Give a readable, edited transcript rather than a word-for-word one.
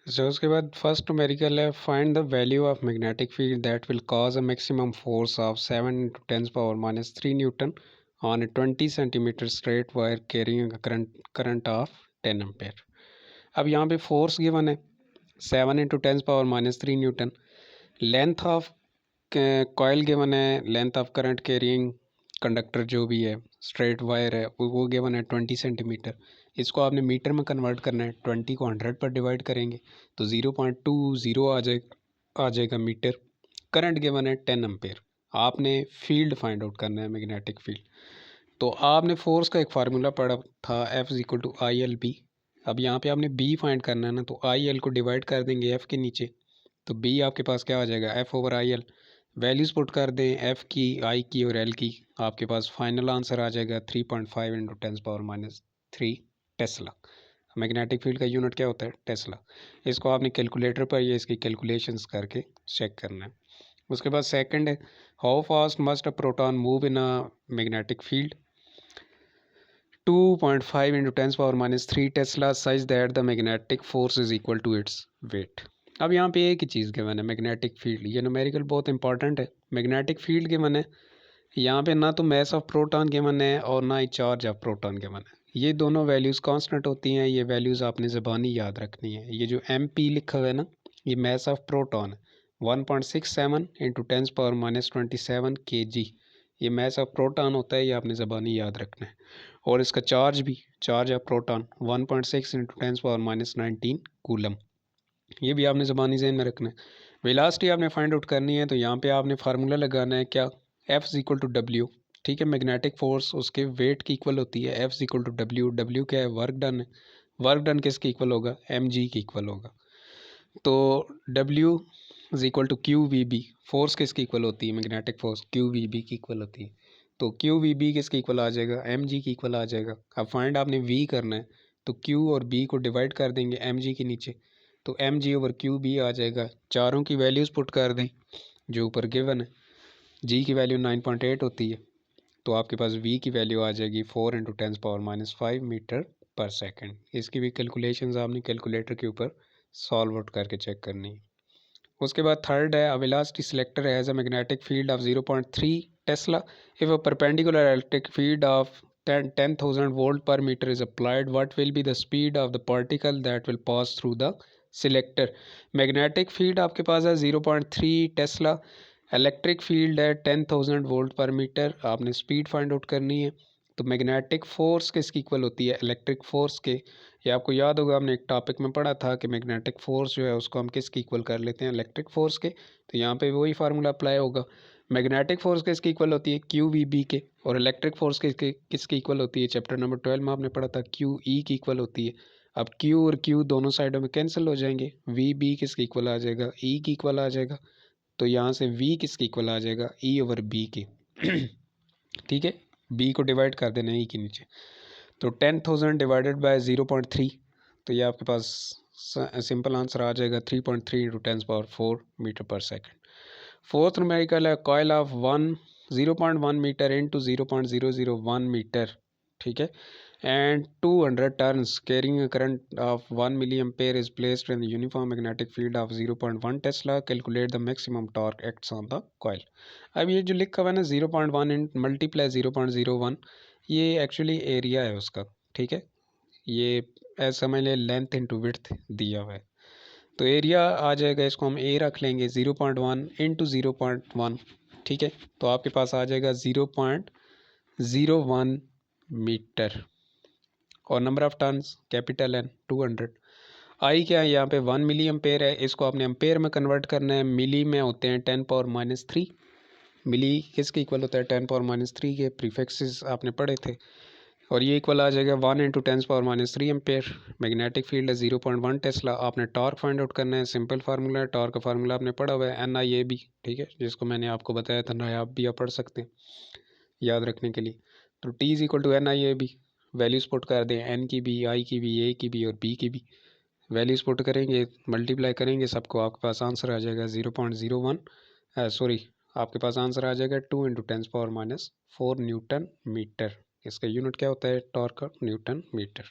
उसके बाद first numerical है, find the value of magnetic field that will cause a maximum force of 7 × 10⁻³ newton on a 20 centimetre straight wire carrying current of 10 ampere. अब यहाँ पे force given है 7 × 10⁻³ newton, length of coil given है, length of current carrying conductor जो भी है straight wire है वो गिवन है 20 सेंटीमीटर। इसको आपने मीटर में कन्वर्ट करना है, 20 को 100 पर डिवाइड करेंगे तो 0.20 आ जाएगा मीटर। करंट गिवन है 10 एम्पेयर। आपने फील्ड फाइंड आउट करना है, मैग्नेटिक फील्ड। तो आपने फोर्स का एक फार्मूला पढ़ा था F=ILB। अब यहाँ पे आपने B फाइंड करना है ना, तो IL को डिवाइड कर देंगे F के नीचे, तो B आपके पास क्या आ जाएगा F/IL। वैल्यूज़ पुट कर दें F की, I की और L की, आपके पास फाइनल आंसर आ जाएगा 3.5 × 10⁻³ टेस्ला। मैग्नेटिक फील्ड का यूनिट क्या होता है? टेस्ला। इसको आपने कैलकुलेटर पर या इसकी कैलकुलेशंस करके चेक करना है। उसके बाद सेकंड है, how fast must a proton move in a magnetic field 2.5 × 10⁻³ tesla such that the magnetic force is equal to its weight. अब यहाँ पे एक ही चीज़ गिवन है, मैग्नेटिक फील्ड। ये न्यूमेरिकल बहुत इंपॉर्टेंट है। मैग्नेटिक फील्ड गिवन है, यहाँ पे ना तो मैस ऑफ प्रोटॉन गिवन है और ना ही चार्ज ऑफ प्रोटॉन गिवन है। ये दोनों वैल्यूज़ कांस्टेंट होती हैं। ये वैल्यूज़ आपने ज़बानी याद रखनी है। ये जो MP लिखा हुआ है ना, ये मैस ऑफ प्रोटॉन है 1.67 × 10⁻27 kg। ये मैस ऑफ प्रोटॉन होता है, ये आपने ज़बानी याद रखना है। और इसका चार्ज भी, चार्ज ऑफ प्रोटॉन 1.6 × 10⁻19 कूलम। ये भी आपने ज़बानी ज़हन में रखना है। वेलोसिटी आपने फाइंड आउट करनी है, तो यहाँ पे आपने फार्मूला लगाना है क्या, F=W। ठीक है, मैग्नेटिक फोर्स उसके वेट की इक्वल होती है। F=W। W क्या है? वर्क डन है। वर्क डन किसके इक्वल होगा? mg की इक्वल होगा। तो W=QVB। फोर्स किसकी इक्वल होती है? मैग्नेटिक फोर्स QVB की इक्वल होती है। तो QVB किसके इक्वल आ जाएगा? mg की इक्वल आ जाएगा। अब फाइंड आपने V करना है, तो Q और B को डिवाइड कर देंगे mg के नीचे, तो mg/QB आ जाएगा। चारों की वैल्यूज़ पुट कर दें जो ऊपर गिवन है। G की वैल्यू 9.8 होती है, तो आपके पास V की वैल्यू आ जाएगी 4 × 10⁻5 मीटर पर सेकंड। इसकी भी कैलकुलेशंस आपने कैलकुलेटर के ऊपर सॉल्व आउट करके चेक करनी है। उसके बाद थर्ड है, a velocity selector has a magnetic field of 0.3 Tesla if a perpendicular electric field of 10,000 volt पर metre is applied, what will be the speed of the particle that will pass through the selector। Magnetic field आपके पास है 0.3 Tesla, electric field है 10,000 volt पर metre. आपने speed find out करनी है। तो magnetic force किसकी इक्वल होती है? इलेक्ट्रिक फोर्स के। ये आपको याद होगा, हमने एक टॉपिक में पढ़ा था कि मैग्नेटिक फोर्स जो है उसको हम किसकी इक्वल कर लेते हैं? इलेक्ट्रिक फोर्स के। तो यहाँ पे वही फार्मूला अप्लाई होगा। मैग्नेटिक फोर्स किसकी इक्वल होती है? QVB के। और इलेक्ट्रिक फोर्स किसकी इक्वल होती है? चैप्टर नंबर 12 में आपने पढ़ा था QE की इक्वल होती है। अब Q और Q दोनों साइडों में कैंसिल हो जाएंगे। VB किसकी इक्वल आ जाएगा? E की इक्वल आ जाएगा। तो यहाँ से V किसकी इक्वल आ जाएगा? E/B की। ठीक है, B को डिवाइड कर देना E के नीचे, तो 10,000 डिवाइडेड बाय 0.3, तो ये आपके पास सिंपल आंसर आ जाएगा 3.3 × 10⁻4 मीटर पर सेकंड। फोर्थ न्यूमेरिकल है, coil of 0.1 metre into 0.001 metre. ठीक है, and 200 turns carrying a current of 1 milliampere is placed in the uniform magnetic field of 0.1 Tesla. Calculate the maximum torque acts on the coil। अब ये जो लिखा हुआ है ना 0.1 × 0.01, ये एक्चुअली एरिया है उसका। ठीक है, ये ऐसा समझ ले लेंथ इंटू विड्थ दिया हुआ है, तो एरिया आ जाएगा, इसको हम ए रख लेंगे 0.1 × 0.1। ठीक है, तो आपके पास आ जाएगा 0.01 मीटर। और number of turns capital N 200। आई क्या है? यहाँ पे 1 मिली एम्पेयर है, इसको आपने एम्पेयर में कन्वर्ट करना है। मिली में होते हैं 10⁻³ मिली किसके इक्वल होता है? 10⁻³ के प्रीफिक्सेस आपने पढ़े थे। और ये इक्वल आ जाएगा 1 × 10⁻³ एम्पेयर। मैग्नेटिक फील्ड है 0.1 टेस्ला। आपने टॉर्क फाइंड आउट करना है, सिंपल फार्मूला है, टॉर्क का फार्मूला आपने पढ़ा हुआ है NIAB। ठीक है, जिसको मैंने आपको बताया था, नायाब भी आप पढ़ सकते हैं याद रखने के लिए। तो T=NIAB। वैल्यूज़ पुट कर दें, N की भी, I की भी, A की भी और B की भी। वैल्यूज़ पुट करेंगे, मल्टीप्लाई करेंगे सबको, आपके पास आंसर आ जाएगा 0.01, सॉरी, आपके पास आंसर आ जाएगा 2 × 10⁻⁴ न्यूटन मीटर। इसका यूनिट क्या होता है टॉर्क का? Newton metre.